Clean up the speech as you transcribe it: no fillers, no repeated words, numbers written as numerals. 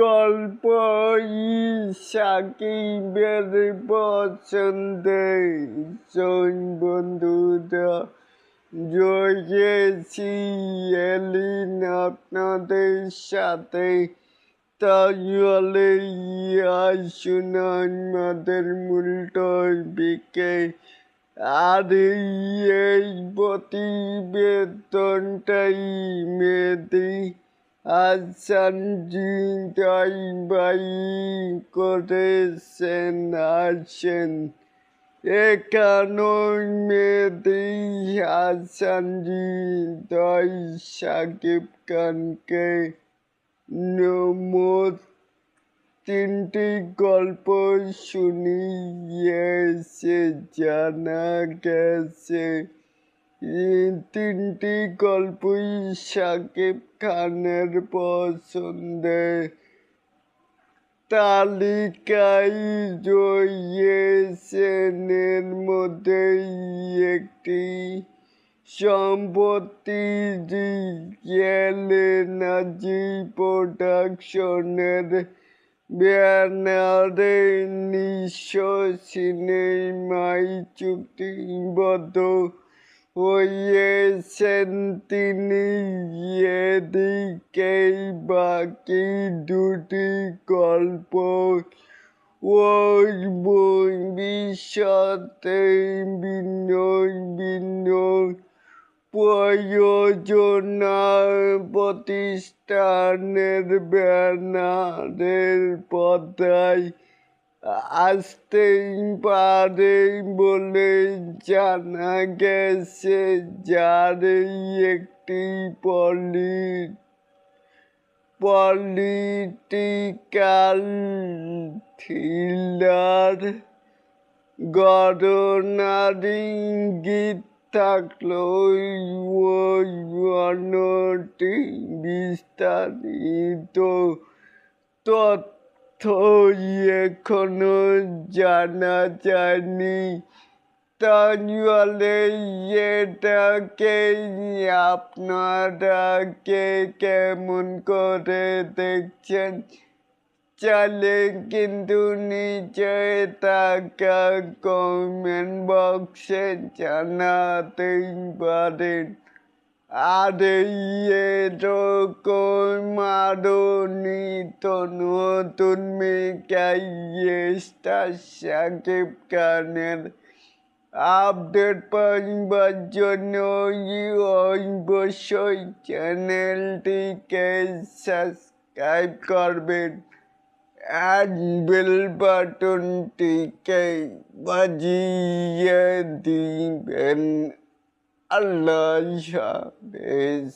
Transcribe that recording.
গল্পই সাকিবের পছন্দের বন্ধুরা রয়েছি এলিন আপনাদের সাথে। তাহলে আসুন আমাদের মূল টপিকে। আর এই প্রতিবেদনটাই মেহেদী হাসান ভাই করেছেন। আসেন এখানেই মেহেদী হাসান শাকিব খানকে মোট 3টি গল্প শুনিয়েছে। জানা গেছে 3টি গল্পই শাকিব খানের পছন্দের তালিকায় রয়েছে। এর মধ্যে একটি সম্প্রতি এলএনজি প্রোডাকশনের ব্যানারে নিঃস্ব সিনেমায় চুক্তিবদ্ধ হয়েছেন তিনি। এদিকে বাকি দুটি গল্প ওই ভবিষ্যতে ভিন্ন ভিন্ন প্রযোজনা প্রতিষ্ঠানের ব্যানারের পর্দায় আসতেই পারে বলে জানা গেছে। যার একটি পলিটিক্যাল থ্রিলার ঘটনার ইঙ্গিত থাকলেও ওই অন্যটি বিস্তারিত তথ্য এখনো জানা যায়নি। তাহলে এটাকে আপনারা কেমন করে দেখছেন? চাইলে কিন্তু নিচে থাকা কমেন্ট বক্সে জানাতেই পারেন। আর এরকম আরও নিত্য নতুন মেগা স্টার শাকিব খানের আপডেট পাইবার জন্য অবশ্যই চ্যানেলটিকে সাবস্ক্রাইব করবেন আর বেল বাটনটিকে বাজিয়ে দিবেন। আল্লাহ হাফেজ।